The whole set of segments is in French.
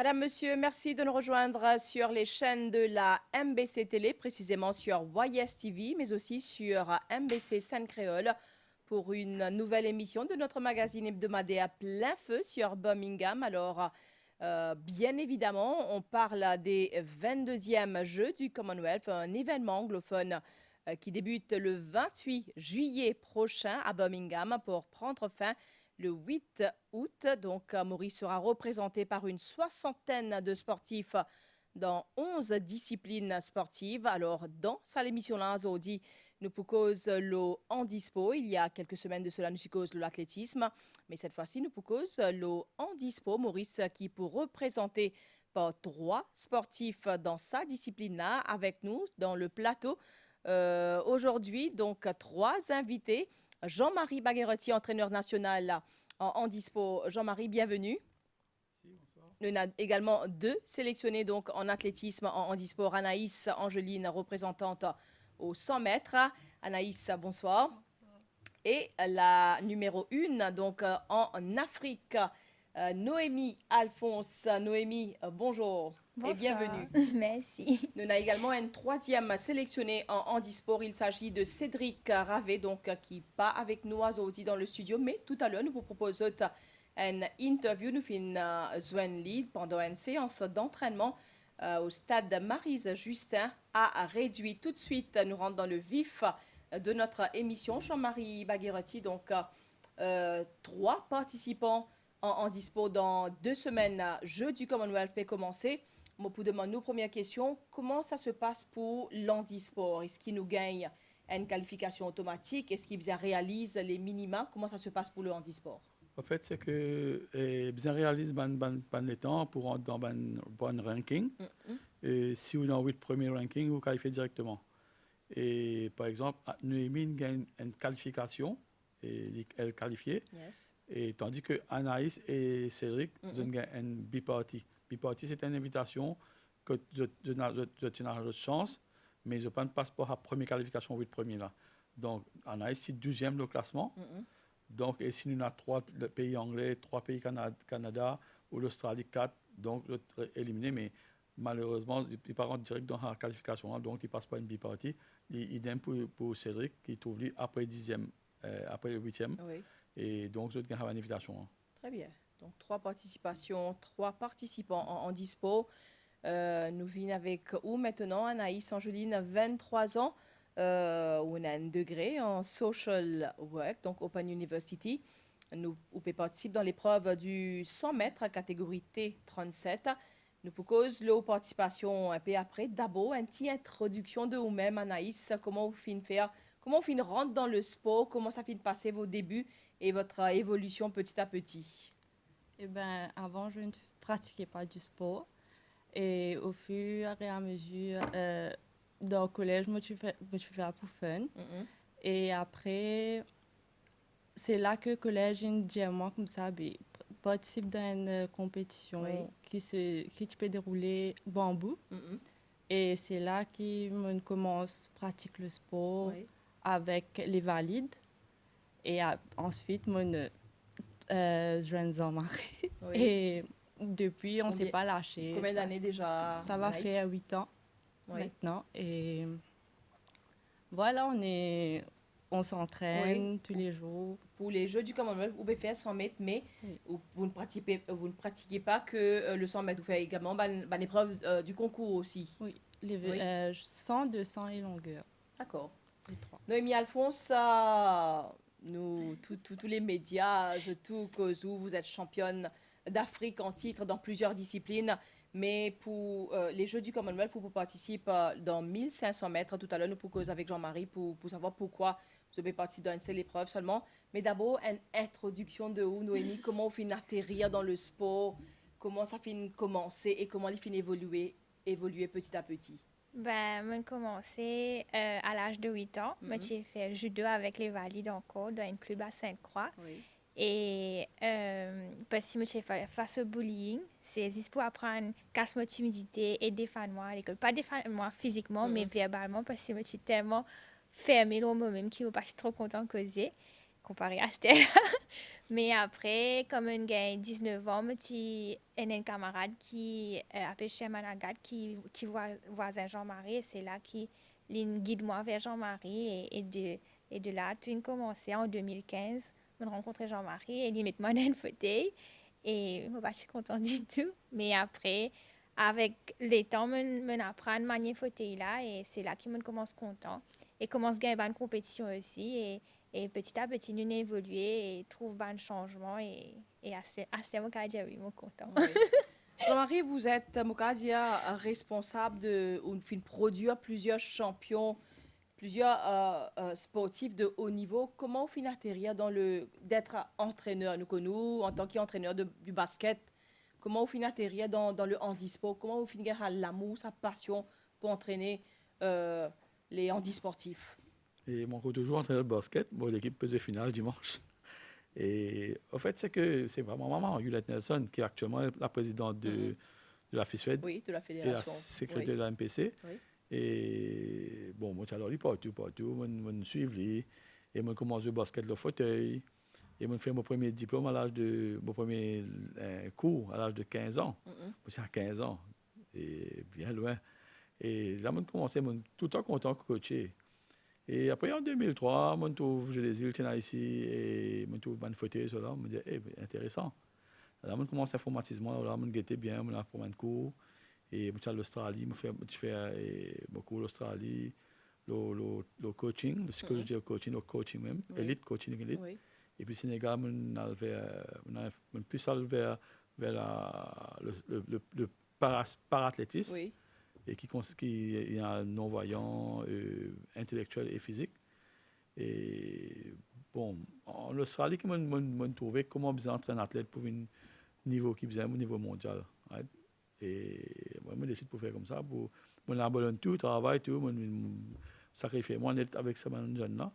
Madame, Monsieur, merci de nous rejoindre sur les chaînes de la MBC Télé, précisément sur YS TV, mais aussi sur MBC Scène Créole, pour une nouvelle émission de notre magazine hebdomadaire Plein Feu sur Birmingham. Alors, bien évidemment, on parle des 22e Jeux du Commonwealth, un événement anglophone qui débute le 28 juillet prochain à Birmingham pour prendre fin le 8 août. Donc, Maurice sera représenté par une soixantaine de sportifs dans 11 disciplines sportives. Alors, dans cette émission-là, aujourd'hui, nous cause le handisport. Il y a quelques semaines de cela, nous cause l'athlétisme. Mais cette fois-ci, nous cause le handisport. Maurice qui pour représenter par 3 sportifs dans sa discipline-là avec nous dans le plateau. Aujourd'hui, donc, 3 invités. Jean-Marie Bagueretti, entraîneur national en handisport. Jean-Marie, bienvenue. Merci, bonsoir. Nous avons également 2 sélectionnés donc, en athlétisme, en handisport. Anaïs Angeline, représentante aux 100 mètres. Anaïs, bonsoir. Bonsoir. Et la numéro 1, donc en Afrique, Noémie Alphonse. Noémie, bonjour. Bonsoir. Et bienvenue. Merci. Nous avons également un 3e sélectionné en handisport. Il s'agit de Cédric Ravé, donc, qui n'est pas avec nous aujourd'hui dans le studio, mais tout à l'heure, nous vous proposons une interview. Nous faisons un lead pendant une séance d'entraînement au stade Maryse Justin à Réduit. Tout de suite, nous rentrons dans le vif de notre émission. Jean-Marie Bagueretti, donc 3 participants en handisport dans 2 semaines. Jeux du Commonwealth peut commencer. Moi, pour demander nos premières questions, comment ça se passe pour l'handisport? Est-ce qu'il nous gagne une qualification automatique? Est-ce qu'il réalise les minima? Comment ça se passe pour le handisport? En fait, c'est que bien réalise les temps pour rentrer dans un bon ranking. Et si vous êtes dans le premier ranking, vous qualifiez directement. Et par exemple, Noémie gagne une qualification, et elle est qualifiée. Yes. Et tandis que Anaïs et Cédric ont gagné une bipartie. Bipartie, c'est une invitation que je tiens de chance, mais je ne passe pas à la première qualification au 8 premier là. Donc, Anaïs, c'est 12e le classement. Donc, et si nous avons 3 pays anglais, 3 pays Canada ou l'Australie, 4, donc éliminé, mais malheureusement, il ne pas rentrer direct dans la qualification, donc il ne passe pas une bipartie. Idem pour Cédric, qui trouve lui après 10e, après le 8e. Oui. Et donc, je gagne une invitation. Très bien. Donc, 3 participations, 3 participants en handisport. Nous venons avec où maintenant, Anaïs Angeline, 23 ans. On a un degré en social work, donc Open University. Nous participons dans l'épreuve du 100 mètres, catégorie T37. Nous proposons la participation un peu après. D'abord, une petite introduction de vous-même, Anaïs. Comment vous finissez faire? Comment vous finissez rentrer dans le sport? Comment ça finit passer vos débuts et votre évolution petit à petit? Eh ben, avant, je ne pratiquais pas du sport. Et au fur et à mesure, dans le collège, je me suis fait pour fun. Et après, c'est là que le collège, il dit à moi comme ça, participe dans une compétition qui peut dérouler bambou. Et c'est là que commence à pratiquer le sport avec les valides. Et ensuite, je Jean-Marie. Et depuis, on ne s'est pas lâché. Combien d'années déjà? Ça va faire 8 ans maintenant. Et voilà, on s'entraîne tous les jours. Pour les Jeux du Commonwealth, vous pouvez faire 100 mètres, mais vous ne pratiquez pas que le 100 mètres. Vous faites également l'épreuve du concours aussi. Oui, 100, 200 et longueur. D'accord. Les 3. Noémie Alphonse, nous, tous les médias, tout cause où vous êtes championne d'Afrique en titre dans plusieurs disciplines. Mais pour les Jeux du Commonwealth, vous participez dans 1500 mètres. Tout à l'heure, nous proposons avec Jean-Marie pour savoir pourquoi vous avez participé dans une seule épreuve seulement. Mais d'abord, une introduction de vous, Noémie. Comment vous finissez atterrir dans le sport? Comment ça finit commencer et comment il finit évoluer petit à petit? Ben, j'ai commencé à l'âge de 8 ans. J'ai fait judo avec les valides encore dans une plus basse Sainte-Croix. Et parce que j'ai fait face au bullying, c'est juste pour apprendre casse ma timidité et défendre moi à l'école. Pas défendre moi physiquement, mais verbalement, parce que je suis tellement fermée dans moi-même que je ne suis pas trop contente de causer, comparé à Stella. Mais après, comme on gagne 19 ans, j'ai un camarade qui appelle chez Managat, qui voisin Jean-Marie, et c'est là qu'il guide moi vers Jean-Marie. Et de là, tout a commencé en 2015. On a rencontré Jean-Marie et il met moi dans un fauteuil. Et je ne suis pas si contente du tout. Mais après, avec le temps, on apprend à manier fauteuil là et c'est là qu'on commence content. Et commence à gagner une compétition aussi. Et petit à petit, nous avons évolué et trouve un changement. Et assez, mon cas, oui, mon content. Oui. Jean-Marie, vous êtes, Mokadia, responsable ou produire plusieurs champions, plusieurs sportifs de haut niveau. Comment vous finissez d'être entraîneur, nous, en tant qu'entraîneur du basket, comment vous finissez dans le handisport? Comment vous finissez l'amour, sa passion pour entraîner les handisportifs? Et mon coach toujours entraîneur de basket. Bon, l'équipe faisait finale dimanche. Et en fait, c'est vraiment maman, Yulette Nelson, qui est actuellement la présidente de la FISFED. Oui, de la Et fédération. la secrétaire de la MPC. Oui. Et bon, moi, alors, partout, je suis et moi, commence le basket le fauteuil. Et moi, fait mon premier diplôme mon premier cours à l'âge de 15 ans. C'est à 15 ans. Et bien loin. Et là, moi, commencé, tout le temps content de coacher. Et après, en 2003, j'ai les îles ici et je trouve une photo sur là. Je me dis, intéressant. Là, je commence l'informatisme, là, je guettais bien, je prends un cours. Et je suis à l'Australie, je fais beaucoup l'Australie, le coaching, ce que je dis au coaching même, élite, coaching élite. Oui. Et puis, Sénégal, je suis plus allé vers le parathlétisme. Oui. Et qui est un non-voyant, intellectuel et physique. Et bon, en Australie, je trouvais comment bien entraîner un athlète pour un niveau qui faisait au niveau mondial. Right? Et moi, je décide pour faire comme ça, pour abandonner tout, travail, tout, sacrifier moi avec ce jeune-là.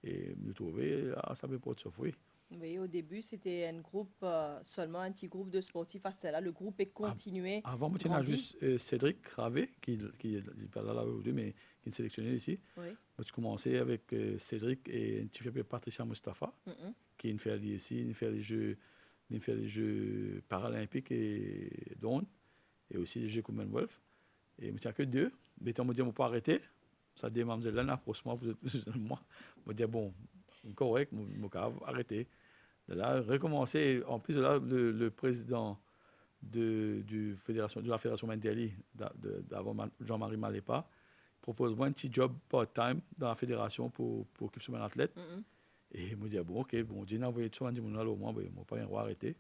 Et je trouvais, ça ne peut pas te souffrir. Oui, au début, c'était un groupe, seulement un petit groupe de sportifs. À ce là, le groupe est continué. Avant, moi, il y a juste Cédric Ravé, qui n'est pas là aujourd'hui, mais qui est sélectionné ici. Oui. Moi, je commençais avec Cédric et tu fais Patricia Mustafa, qui est fait ici, il fait les Jeux paralympiques et Dawn, et aussi les Jeux Commonwealth. Et il n'y a que deux. Mais on me dit, on ne peut pas arrêter. Ça dit, mademoiselle, approche-moi, moi. Je me dis, bon, correct, je vais arrêter. De là, recommencer. En plus de là, le président de la Fédération Mandeli, d'avant Jean-Marie Malépa, propose moi un petit job part-time dans la fédération pour occuper mon athlète. Et il me dit, bon, ok, bon, j'ai envoyé tout le monde, au moins, je ne vais pas arrêter.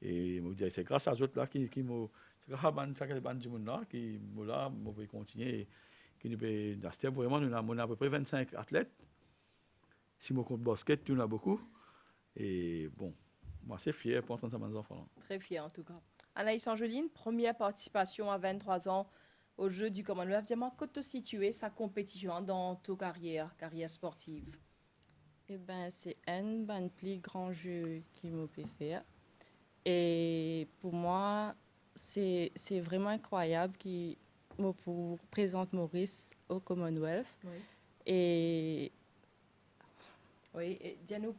Et il me dit, c'est grâce à eux là qui m'ont. C'est grâce à eux là qui m'ont continuer. C'était vraiment, nous avons à peu près 25 athlètes. Si mon compte basket, tu en as beaucoup. Et bon, moi, c'est fier pour entendre ça, mes enfants. Très fier, en tout cas. Anaïs Angeline, première participation à 23 ans aux Jeux du Commonwealth. Dis-moi, que te situer sa compétition dans ta carrière sportive? Eh bien, c'est un plus grand jeu qui m'a pu faire. Et pour moi, c'est vraiment incroyable qu'il me présente Maurice au Commonwealth. Oui. Et dis-nous,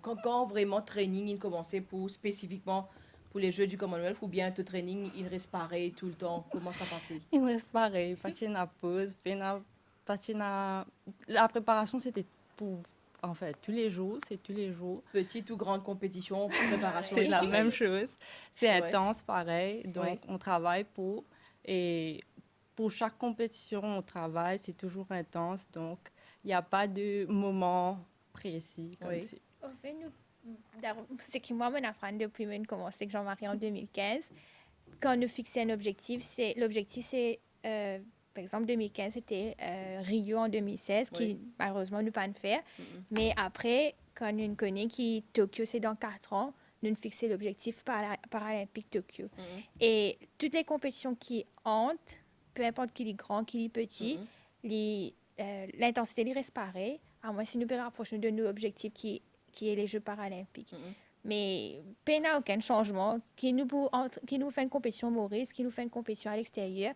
quand vraiment training il commençait spécifiquement pour les Jeux du Commonwealth ou bien le training il reste pareil tout le temps? Comment ça passait? Il reste pareil, pas de pause, la préparation c'était pour en fait tous les jours, c'est tous les jours. Petite ou grande compétition, préparation. C'est la même chose, c'est intense pareil, donc on travaille et pour chaque compétition on travaille, c'est toujours intense, donc il n'y a pas de moment précis comme ça. Au fait, c'est que moi, mon apprendre depuis que j'ai commencé avec Jean-Marie en 2015. Quand nous fixons un objectif, c'est par exemple, 2015, c'était Rio en 2016, qui malheureusement nous pas de faire. Mais après, quand nous connaissons que Tokyo, c'est dans 4 ans, nous fixons l'objectif paralympique Tokyo. Et toutes les compétitions qui hantent, peu importe qui est grand, qui est petit, l'intensité reste pareille. À moins si nous pouvons rapprocher de nos objectifs qui est les Jeux paralympiques. Mais il n'y a aucun changement. Qui nous fait une compétition Maurice, qui nous fait une compétition à l'extérieur,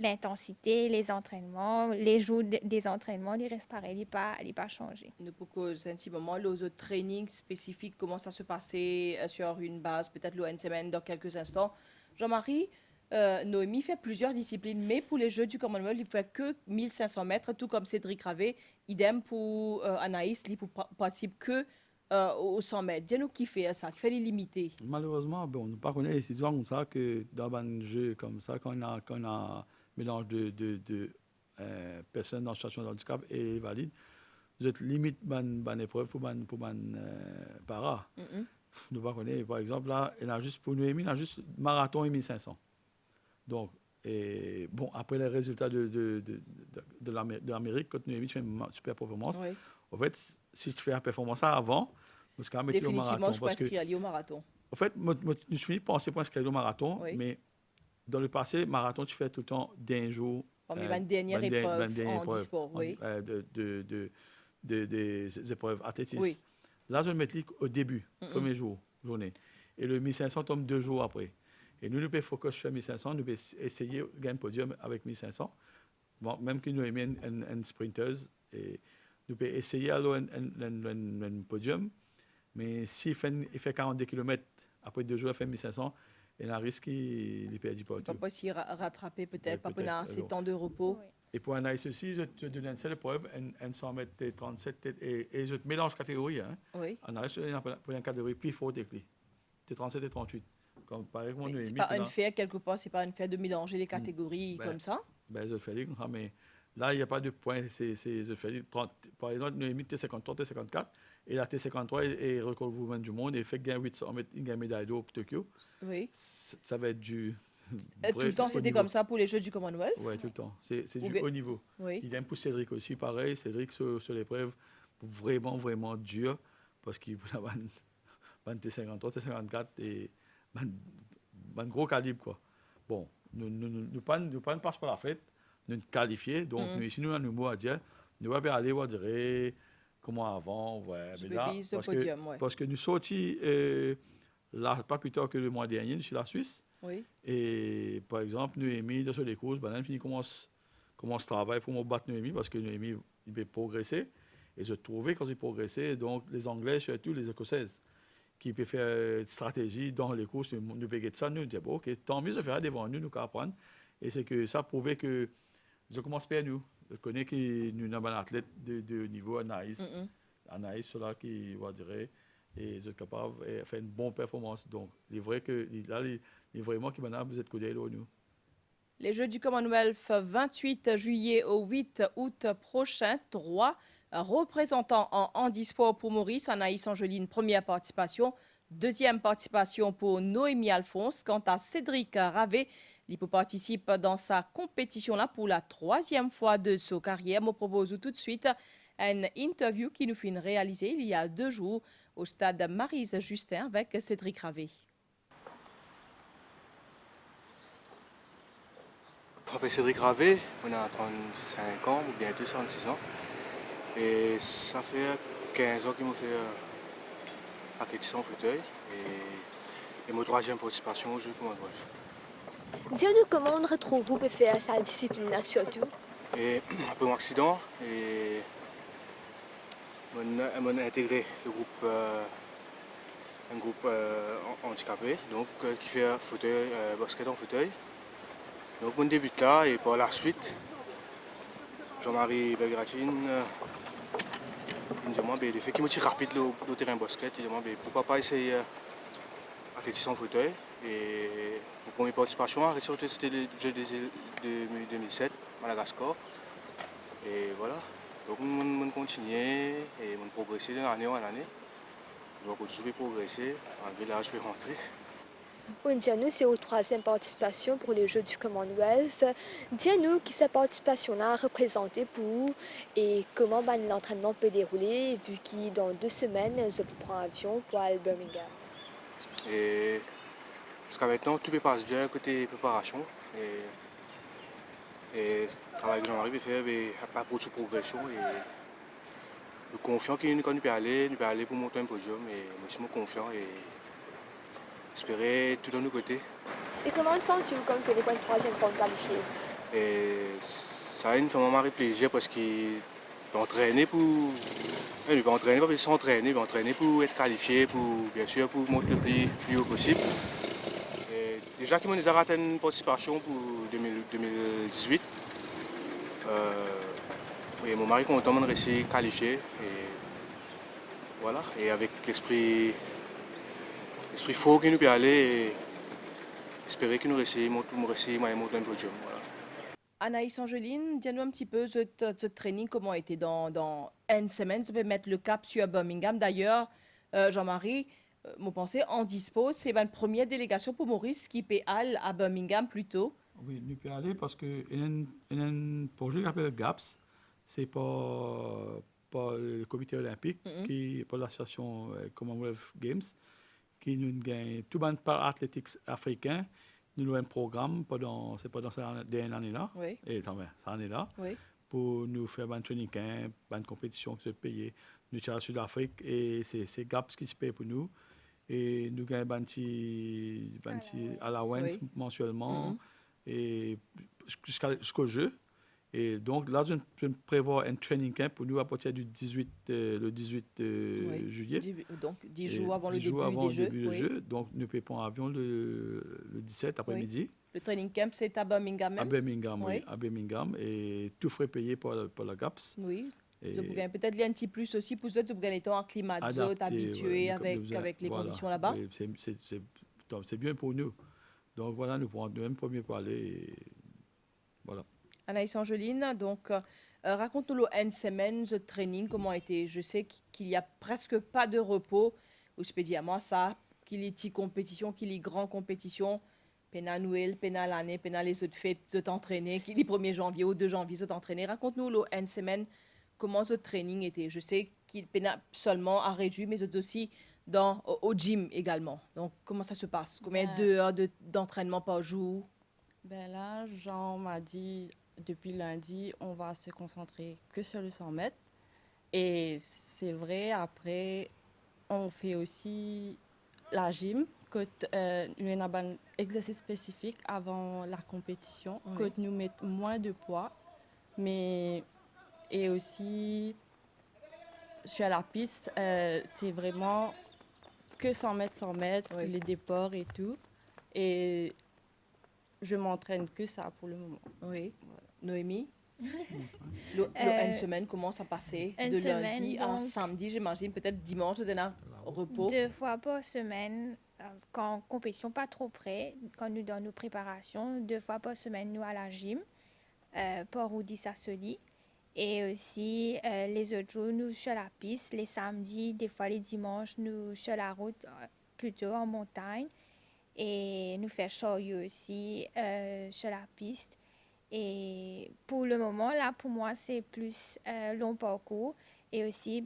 l'intensité, les entraînements, les jours des entraînements, ils restent pareils, ils n'ont pas changé. Nous proposons un petit moment les autres trainings spécifiques, comment ça se passait sur une base, peut-être l'ON semaine dans quelques instants. Jean-Marie, Noémie fait plusieurs disciplines, mais pour les Jeux du Commonwealth, il ne fait que 1500 mètres, tout comme Cédric Ravé. Idem pour Anaïs, il ne participe que aux 100 mètres. Dis-nous qui fait ça, qui fait les limités. Malheureusement, bon, on ne pas connaît les situations comme ça que dans un jeu comme ça, quand on a mélange de personnes en situation de handicap et valides, vous êtes limite ban épreuve pour ban para. Nous ne pas connaît. Par exemple, là, il a juste pour Noémie, il a juste marathon et 1500. Donc, et bon, après les résultats de l'Amérique, quand Noémie fait une super performance, Oui. en fait, si tu fais la performance avant, parce qu'à mettre au marathon. Définitivement, je peux inscrire au marathon. En fait, je suis pensé pour inscrire au marathon, Oui. mais dans le passé, marathon, tu fais tout le temps d'un jour. Parmi ma dernière épreuve en e-sport, oui. Des épreuves athlétiques. Oui. Là, je le mets au début, premier journée. Et le 1500 tombe 2 jours après. Et nous pouvons focus sur 1500, nous pouvons essayer de gagner un podium avec 1500. Bon, même que nous aimons une sprinteuse, et nous pouvons essayer alors un podium. Mais s'il fait 42 km, après 2 jours, il fait 1500, il a un risque qu'il perd du partout. On peut pas s'y rattraper peut-être, Oui, pas pendant ces temps de repos. Oui. Et pour Anaïs aussi, je te donne une seule épreuve, un 100 mètres T37, et je te mélange catégorie. Hein. Oui. Anaïs, pour une catégorie plus forte que lui. T37 et 38. Comme par exemple, Mais c'est pas un fait, quelque part, c'est pas un fait de mélanger les catégories comme ça. Ben, je fais mais là, il n'y a pas de point. C'est je fais par exemple, Noémie T53, T54, et la T53 est record woman du monde, et fait gagner 800 mètres, une médaille d'or pour Tokyo. Oui. Ça va être du. Tout le temps, c'était comme ça pour les Jeux du Commonwealth? Oui, tout le temps. C'est du haut niveau. Oui. Il aime pour Cédric aussi, pareil. Cédric, sur l'épreuve, vraiment, vraiment dur, parce qu'il a un T53, T54, et un gros calibre, quoi. Bon, nous pas passe par la fête, nous qualifiés, donc nous, ici, nous avons un mot à dire. Nous allons aller, on dirait, comment avant, ouais. Mais là, parce que nous sortis, là, pas plus tard que le mois dernier, nous, sur la Suisse. Oui. Et par exemple, Noémie, sur les courses, ben, fini commence travail pour me battre Noémie, parce que Noémie, il peut progresser. Et je trouvais quand il progressait, donc les Anglais, surtout les Écossaises, qui peuvent faire une stratégie dans les courses, nous payons ça, nous disons, bon, ok, tant mieux de faire devant nous, nous apprendre. Et c'est que ça prouvait que je commence par nous. Je connais que nous avons un athlète de niveau Anaïs. Anaïs, cela qui va dire, et je suis capable de faire une bonne performance. Donc, il est vrai que là, il est vraiment qui m'a besoin de côté nous. Les Jeux du Commonwealth, 28 juillet au 8 août prochain, 3 représentants en handisport pour Maurice. Anaïs Angeline, première participation. Deuxième participation pour Noémie Alphonse. Quant à Cédric Ravé, il participe dans sa compétition-là pour la 3e fois de sa carrière. Je propose tout de suite une interview qui nous fait réaliser il y a 2 jours au stade Maryse Justin avec Cédric Ravé. Je m'appelle Cédric Ravé, on a 35 ans ou bientôt 36 ans. Et ça fait 15 ans qu'il me fait la compétition en fauteuil. Et ma 3e participation au jeu Commonwealth. Dis-nous comment on retrouve vous pour faire sa discipline là surtout. Et après mon accident, et on a intégré le groupe, un groupe handicapé, donc qui fait fauteuil, basket en fauteuil. Donc on débute là et par la suite, Jean-Marie Belgratine, il me demande le fait qu'il me tire rapide le terrain basket, il me demande pourquoi pas essayer athlétisme en fauteuil. Et mon première participation à ressorti c'était le jeu de 2007, Madagascar. Et voilà, donc on continue et on progresse d'année en année. Donc on toujours progresser, malgré l'âge je peux rentrer. Dis-nous, c'est votre 3e participation pour les Jeux du Commonwealth. Dis-nous qui cette participation-là a représenté pour vous et comment l'entraînement peut dérouler vu que dans 2 semaines, je prends avion pour aller à Birmingham. Et jusqu'à maintenant, tout se passe bien côté préparation. Et le travail que Jean-Marie fait, il n'y a pas beaucoup de progression. Et je suis confiant qu'il peut aller pour monter un podium. Et je suis confiant et j'espère tout de nos côtés. Et comment le sens-tu comme que les 3e fois qualifiés? Et ça nous fait vraiment plaisir parce qu'il peut entraîner pour. Il peut entraîner, pas s'entraîner, il peut entraîner pour être qualifié, pour, bien sûr, pour monter le plus haut possible. Et déjà qu'il m'a déjà raté une participation pour 2018. Et mon mari content de réussir à qualifier. Et voilà. Et avec l'esprit fort qu'il nous peut aller, et espérer qu'il nous réussisse, monter un podium. Voilà. Anaïs Angeline, dis-nous un petit peu ce training, comment a été dans une semaine. Ça peut mettre le cap sur Birmingham. D'ailleurs, Jean-Marie, mon pensée en dispose, c'est la première délégation pour Maurice qui peut aller à Birmingham plus tôt. Oui, nous pouvons aller parce qu'il y a un projet qui s'appelle GAPS. C'est pas le comité olympique, qui pour l'association Commonwealth Games, qui nous gagne tout le monde par athlétique africain. Nous avons un programme pendant cette année-là, Oui. et cette année-là, Oui. pour nous faire un training camp, une compétition qui se paye. Nous sommes à Sud-Afrique et c'est GAPS qui se paye pour nous. Et nous gagnons un petit allowance Oui. mensuellement et jusqu'au jeu. Et donc là, je prévois un training camp pour nous à partir du 18 Oui. juillet. Donc 10 Et jours avant 10 le début jours avant des le Jeux. début des Oui. Jeux. Donc nous payons en avion le 17 après-midi. Le training camp, c'est à Birmingham À même? Birmingham, oui. Oui. À Birmingham. Et tout frais payé par la GAPS. Oui. Et Vous pouvez peut-être un petit plus aussi pour ceux qui ont été en climat de zone, adapté, habitués voilà, avec les voilà. conditions là-bas. Oui, c'est bien pour nous. Donc voilà, nous prenons le même premier pour aller. Et voilà. Anaïs Angeline, donc raconte-nous une semaine de training, comment a été. Je sais qu'il n'y a presque pas de repos. Ou je peux dire moi ça, qu'il y ait petites compétitions, qu'il y ait grandes compétitions, pendant Noël, pendant l'année, pendant les autres fêtes, de t'entraîner, qu'il y ait 1er janvier ou 2 janvier, de t'entraîner. Raconte-nous une semaine, comment ce training était. Je sais qu'il n'a seulement à réduire, mais aussi au gym également. Donc comment ça se passe? Combien d'heures d'entraînement par jour? Ben là, Jean m'a dit, depuis lundi, on va se concentrer que sur le 100 mètres. Et c'est vrai, après, on fait aussi la gym, que nous avons un exercice spécifique avant la compétition, Oui. que nous mettons moins de poids. Mais, et aussi, sur la piste, c'est vraiment que 100 mètres, Oui. les départs et tout. Et je m'entraîne que ça pour le moment. Oui. Noémie? Euh, Une semaine, comment ça passait? une De semaine, lundi à donc, samedi, j'imagine, peut-être dimanche, de donner un repos. 2 fois par semaine, quand compétition pas trop près, quand nous dans nos préparations, 2 fois par semaine, nous à la gym, pour Rudy Sassoli. Et aussi, les autres jours, nous sur la piste. Les samedis, des fois les dimanches, nous sur la route, plutôt en montagne. Et nous faisons chariot aussi sur la piste. Et pour le moment, là, pour moi, c'est plus long parcours. Et aussi,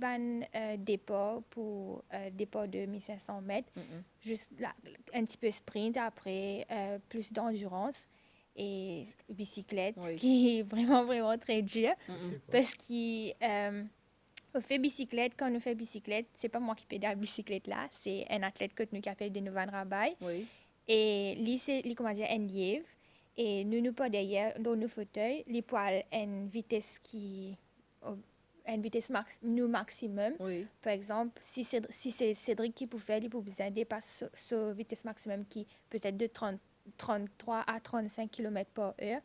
départ pour départ de 1500 mètres. Juste là, un petit peu sprint, après plus d'endurance. Et bicyclette, Oui. qui est vraiment, vraiment très dur. Parce qu'on fait bicyclette, quand nous fait bicyclette, c'est pas moi qui pédale la bicyclette là, c'est un athlète que nous appelle Denovan Rabai. Oui. Et lui, c'est, comment dire, un lièvre. Et nous pas derrière, dans nos fauteuils, les poils une vitesse nous maximum. Oui. Par exemple, si c'est Cédric qui peut faire, il peut besoin dépasser ce vitesse maximum qui peut-être de 33 à 35 km par heure.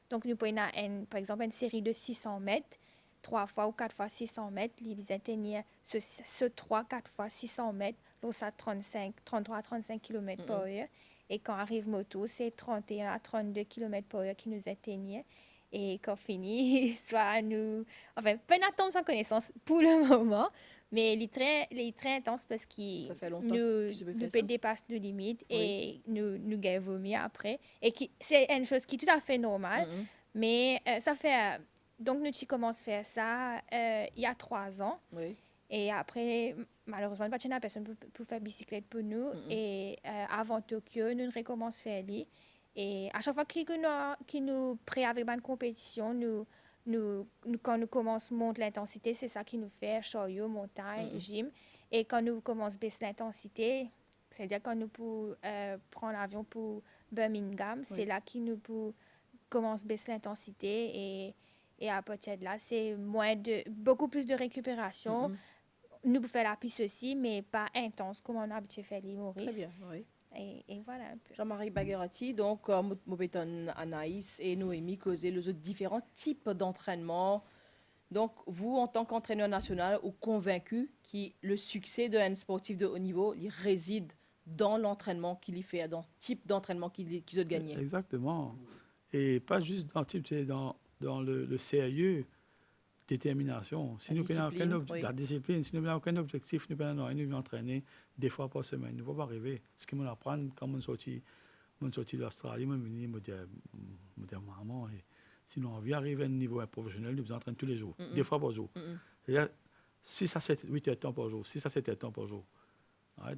Donc, nous pouvons avoir, par exemple, une série de 600 mètres, 3 fois ou 4 fois 600 mètres, il besoin tenir ce 3, 4 fois 600 mètres, là, ça 33 à 35 km par heure. Et quand arrive moto, c'est 31 à 32 km par heure qui nous atteignent. Et quand fini, soit nous... Enfin, pas une attente sans connaissance pour le moment, mais il est très intense parce qu'il Ça fait longtemps nous, que tu veux faire ça. dépasse nos limites Oui. et nous gagne vomir après. Et c'est une chose qui est tout à fait normale, mais ça fait... donc, nous commençons à faire ça il y a 3 ans. Oui. Et après, malheureusement, pas de personne pour faire bicyclette pour nous. Et avant Tokyo, nous recommençons à faire ça. Et à chaque fois que nous prêts avec une compétition, quand nous commençons à monter l'intensité, c'est ça qui nous fait chariot, montagne, gym. Et quand nous commençons à baisser l'intensité, c'est-à-dire quand nous pouvons prendre l'avion pour Birmingham, c'est là que nous pouvons commence à baisser l'intensité et à partir de là, c'est beaucoup plus de récupération. Nous pouvons faire la piste aussi, mais pas intense comme on a habitué de faire les Très Maurice. bien, oui. Et voilà un peu. Jean-Marie Bagherati, donc, Moubeton Anaïs et Noémie causaient les différents types d'entraînement. Donc, vous, en tant qu'entraîneur national, ou convaincu que le succès d'un sportif de haut niveau, il réside dans l'entraînement qu'il y fait, dans le type d'entraînement qu'il a gagné. Exactement. Et pas juste dans le type, c'est dans le sérieux, détermination. Si La nous prenons discipline, oui. la discipline, si nous n'avons aucun objectif, nous venons entraîner 2 fois par semaine. Nous ne pouvons pas arriver. Ce que nous apprenons quand on sortit de l'Australie, on vient me dire maman, si nous envie d'arriver à un niveau professionnel, nous entraînons tous les jours, 2 fois par jour. C'est-à-dire 6 à 7, 8 heures de temps par jour, 6 à 7 heures de temps par jour.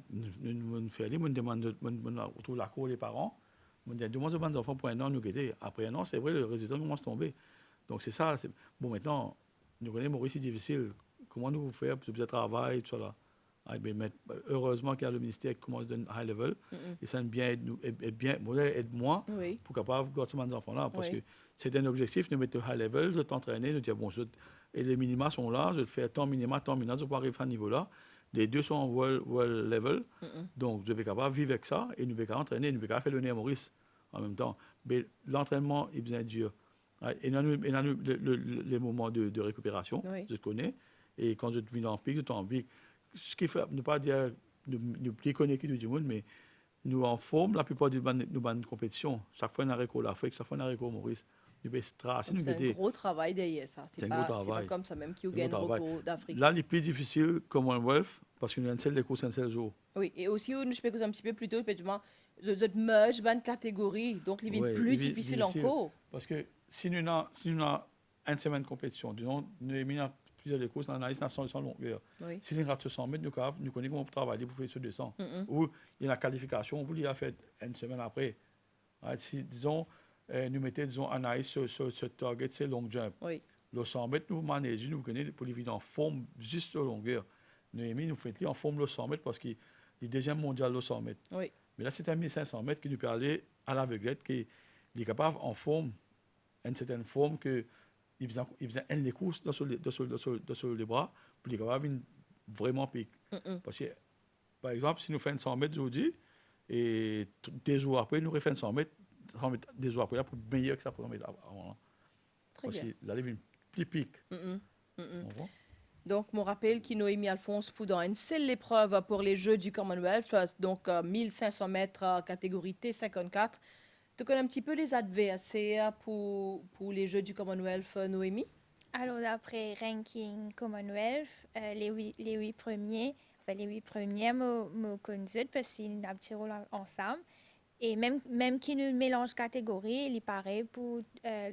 Nous faisons, nous demandons autour de la cour des parents, nous disons, demandons aux enfants pour un an, nous guetter. Après un an, c'est vrai, le résultat commence à tomber. Donc c'est ça. Bon, maintenant, nous connaissons Maurice, c'est difficile. Comment nous faire pour ce travail, tout ça là. Mais heureusement qu'il y a le ministère qui commence d'un high level. Et ça aide-moi Oui. pour capable garder ces enfants-là. Parce Oui. que c'est un objectif, nous mettre high level, je t'entraîner, nous dire, bon, et les minima sont là, je fais tant minima, je peux arriver à ce niveau-là. Les deux sont en world level. Donc, je vais capable de vivre avec ça et nous vais capable entraîner, nous vais capable faire le nez à Maurice en même temps. Mais l'entraînement est bien dur. Et dans les moments de récupération, Oui. je connais. Et quand je viens en pic, je suis en pic. Ce qui fait, ne pas dire, nous plus connectés du monde, mais nous en forme la plupart de nos compétitions. Chaque fois, on a récolté l'Afrique, chaque fois, on a récolté Maurice. Nous avons stressé, nous C'est un avons gros travail derrière ça. C'est un gros C'est pas travail. comme ça même qui Un gagne gros le travail. record d'Afrique. Là, les plus difficiles, Commonwealth, parce qu'on a un seul courses, un seul jour. Oui, et aussi, je peux un petit peu plus tôt, effectivement, je merge une catégorie, donc il devient Ouais, plus il est difficile difficile. encore. Parce que si nous avons une semaine de compétition, disons, nous avons plusieurs courses dans la liste nationale sans longueur. Oui. Si nous avons 100 mètres, nous connaissons comment travailler pour faire sur 200. Ou il y a la qualification, vous l'avez fait une semaine après. Si, disons, nous mettons, disons, Anaïs sur ce target, c'est long jump. Oui. Le 100 mètres, nous managons, nous connaissons pour les vider en forme juste sur longueur. Nous faisons en forme le 100 mètres parce qu'il est le deuxième mondial le 100 mètres. Oui. Mais là, c'est un 1500 mètres qui nous peut aller à l'aveuglette, qui est capable en forme, une certaine forme que il faisait les courses dans les bras pour être capable de vraiment pique. Parce que, par exemple, si nous faisons 100 mètres aujourd'hui, et 2 jours après, nous refaisons 100 mètres 2 jours après, là, pour meilleur que ça pour mettre avant. Très Parce bien. qu'il arrive une plus pique. On voit? Donc, mon rappel qui Noémie Alphonse Poudin, une seule épreuve pour les Jeux du Commonwealth, donc 1500 mètres catégorie T54. Tu connais un petit peu les adversaires pour les Jeux du Commonwealth, Noémie? Alors, d'après ranking Commonwealth, les 8 premiers, les 8 premiers me connaissent parce qu'ils ont un petit rôle ensemble. Et même qui nous mélange catégories, il paraît pour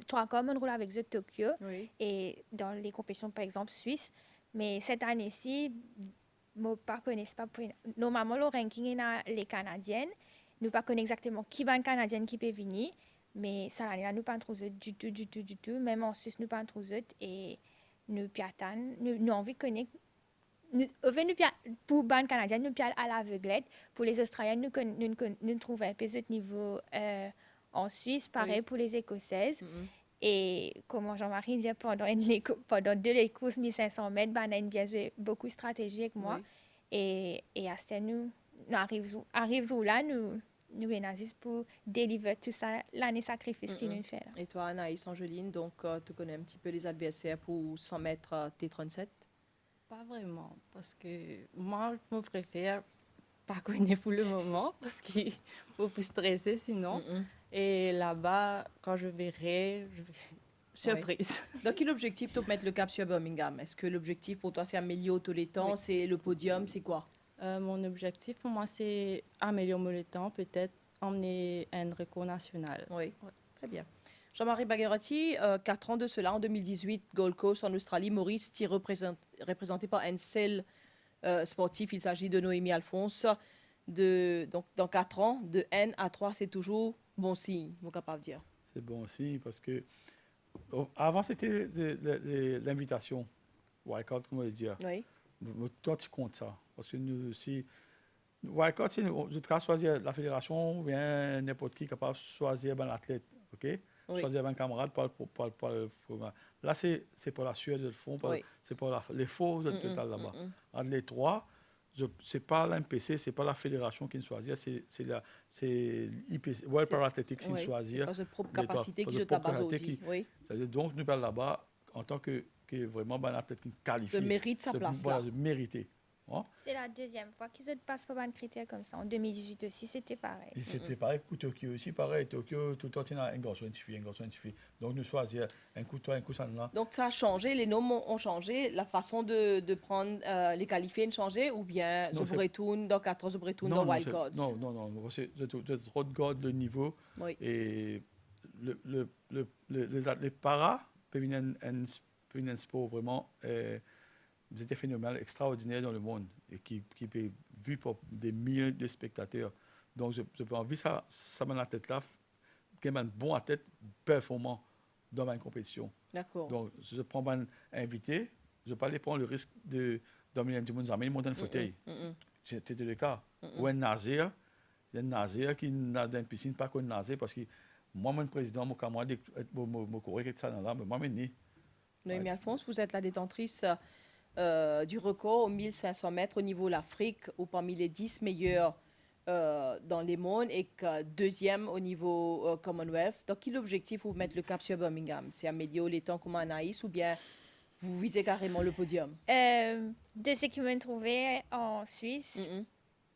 3 comme on roule avec The Tokyo Oui. et dans les compétitions, par exemple, suisses. Mais cette année-ci, je ne connais pas. Normalement, le ranking est les Canadiennes. Nous ne connaissons pas exactement qui va une Canadienne qui peut venir. Mais cette année-là, nous ne pas trop du tout. Même en Suisse, nous ne pas trop et nous attendons. Nous avons envie de connaître. Pour les Canadiens, nous sommes à l'aveuglette. Pour les Australiens, nous trouvons un peu de niveau en Suisse, pareil pour les Écossaises. Et comme Jean-Marie dit, pendant 2 courses 1500 mètres, on a bien joué beaucoup de stratégie avec moi. Et à ce temps, nous arrivons là, nous venons pour délivrer tout ça, l'année sacrifice qu'il nous fait. Là. Et toi, Anaïs Angeline, donc tu connais un petit peu les adversaires pour 100 mètres T37? Pas vraiment, parce que moi, je me préfère pas connaître pour le moment, parce qu'il faut plus stresser sinon. Et là-bas, quand je verrai, surprise. Donc, quel objectif tu mettre le cap sur Birmingham? Est-ce que l'objectif pour toi, c'est améliorer tous les temps? Oui. C'est le podium? C'est quoi? Mon objectif pour moi, c'est améliorer le temps, peut-être emmener un record national. Oui, très bien. Jean-Marie Bagherati, 4 ans de cela, en 2018, Gold Coast en Australie, Maurice, représenté par un seul sportif, il s'agit de Noémie Alphonse. Donc, dans 4 ans, de N à 3, c'est toujours bon signe, mon capable de dire. C'est bon aussi parce que avant, c'était l'invitation. Wildcard, comment dire. Oui. Toi, tu comptes ça. Parce que nous, si Wildcard, je dois choisir la fédération ou bien n'importe qui capable de choisir un athlète. OK? Oui. choisir un camarade par le programme. Là, c'est pour la Suède de fond, Oui. c'est pour les faux total là-bas. Entre les trois, c'est pas l'MPC, c'est pas la fédération qui choisit, c'est l'IPC, World Paralympics qui Oui. choisit. C'est pas cette propre les trois. capacité Pas qui de est à propre base capacité aussi. Oui. C'est-à-dire, donc, nous parlons là-bas en tant que vraiment un athlète qui qualifie. De mérite sa place voilà, là. de mériter. Hein? C'est la deuxième fois qu'ils se passent par un critère comme ça. En 2018 aussi, c'était pareil. Et c'était pareil pour Tokyo aussi, pareil. Tokyo, tout le temps, il y a un garçon, une fille. Donc, nous choisissons un coup toi, un coup ça là. Donc ça a changé, les noms ont changé, la façon de prendre les qualifiés a changé, ou bien Non, Zobretoon dans 14, Zobretoon dans Wild Cards. Non, c'est trop de garde le niveau. Oui. Et les paras peuvent venir un sport vraiment c'était phénoménal, extraordinaire dans le monde et qui est vu par des milliers de spectateurs. Donc, je peux envie ça dans la tête là, qui est un bon athlète performant dans ma compétition. D'accord. Donc, je prends un invité, je ne vais pas aller prendre le risque de dominer du monde, ils montent dans le fauteuil. C'était le cas. Ou un Nazir qui nage dans une piscine, pas qu'un Nazir, parce que moi, mon président, mon camarade, me courir ça dans là, mais moi, je suis Noémie Alphonse, vous êtes la détentrice du record aux 1500 mètres au niveau de l'Afrique, ou parmi les 10 meilleurs dans les mondes, et que deuxième au niveau Commonwealth. Donc, quel objectif vous mettre le cap sur Birmingham? C'est améliorer les temps comme Anaïs, ou bien vous visez carrément le podium? De ce qui m'ont trouvé en Suisse,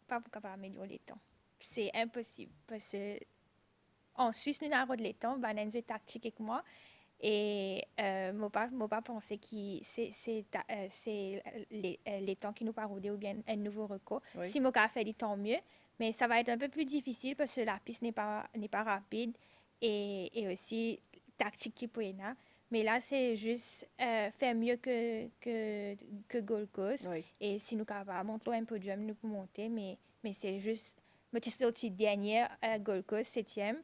pas pour capable améliorer les temps. C'est impossible parce que en Suisse, nous avons les temps, ben, nous tactique avec moi. Et moi pas penser que c'est les temps qui nous parlent ou bien un nouveau record. Oui. Si moi fait du tant mieux, mais ça va être un peu plus difficile parce que la piste n'est pas rapide et aussi tactique qui peut y avoir. Mais là, c'est juste faire mieux que Gold Coast. Oui. Et si nous capable monter un podium, nous pouvons monter, mais c'est juste, moi je suis sortie dernière Gold Coast 7e,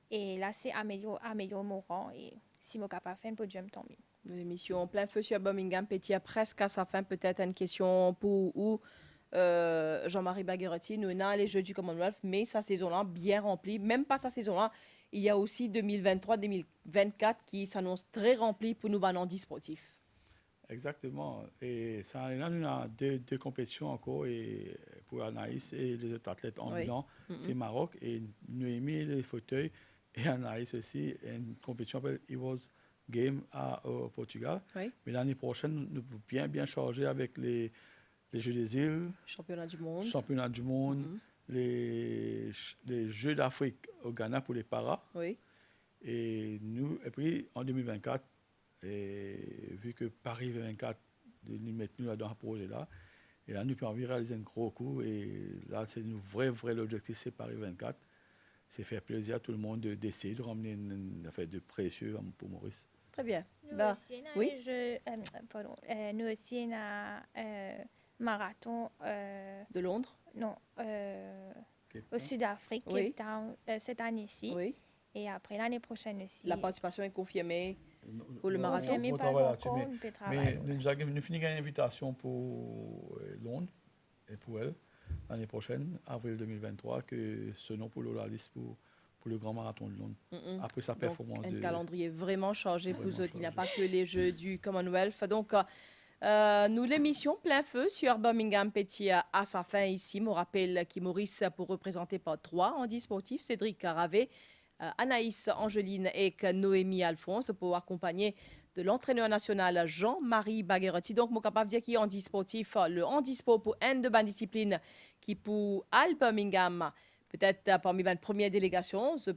et là c'est améliorer mon rang, et si mon capable faire un podium, tant mieux. L'émission en plein feu sur Birmingham Petit presque à sa fin. Peut-être une question pour Jean-Marie Bagherotti. Nous avons les Jeux du Commonwealth, mais sa saison-là bien remplie. Même pas sa saison-là, il y a aussi 2023-2024 qui s'annonce très remplie pour nous bandits sportifs. Exactement. Et ça, là, nous avons deux compétitions encore, et pour Anaïs et les autres athlètes en blanc, c'est Maroc, et Noémie les fauteuils, et Anaïs aussi, une compétition qui s'appelle Heroes Game au Portugal. Oui. Mais l'année prochaine, nous pouvons bien charger avec les Jeux des îles, Championnat du monde, les Jeux d'Afrique au Ghana pour les paras. Oui. Et puis en 2024, et vu que Paris 24 nous met nous dans un projet là, et là nous pouvons réaliser un gros coup, et là c'est une vrai l'objectif, c'est Paris 24. C'est faire plaisir à tout le monde d'essayer de ramener une affaire de précieux pour Maurice. Très bien. Nous Ben, aussi, oui. Nous aussi, on a marathon. De Londres. Non, au Sud-Afrique, Oui. Cape Town, cette année-ci. Oui. Et après, l'année prochaine aussi. La participation est confirmée pour le Non, marathon. Confirmé, on pas travaille là-dessus, encore, mais- on peut travailler. Mais nous finissons une invitation pour Londres et pour elle l'année prochaine, avril 2023, que ce nom pour la liste pour le grand marathon de Londres. Après sa Donc, performance. un calendrier vraiment chargé pour Vraiment eux. Il n'y a chargé. pas que les Jeux du Commonwealth. Donc, nous, l'émission plein feu sur Birmingham Petit à sa fin ici. Je rappelle qui Maurice pour représenter par 3 handis sportifs, Cédric Caravé, Anaïs Angeline et Noémie Alphonse, pour accompagner de l'entraîneur national Jean-Marie Bagherotti. Donc, je suis capable de dire qu'il y a handi sportif, le handisport pour une de discipline qui pour Al Birmingham. Peut-être parmi les premières délégations, je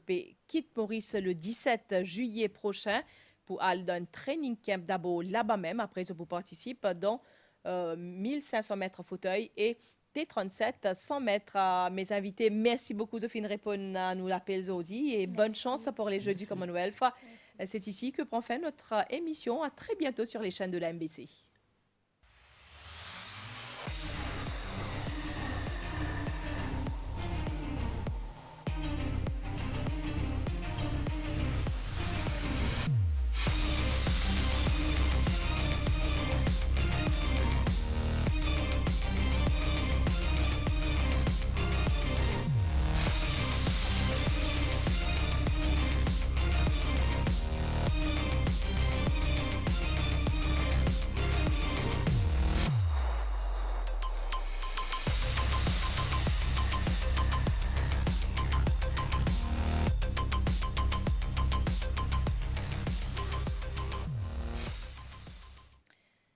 quitte Maurice le 17 juillet prochain pour aller dans un training camp d'abord là-bas même. Après, je participe dans 1500 mètres fauteuil et T37 100 mètres. Mes invités, merci beaucoup de répondre à nous l'appel aujourd'hui, et bonne chance pour les Jeux du Commonwealth. C'est ici que prend fin notre émission. À très bientôt sur les chaînes de la MBC.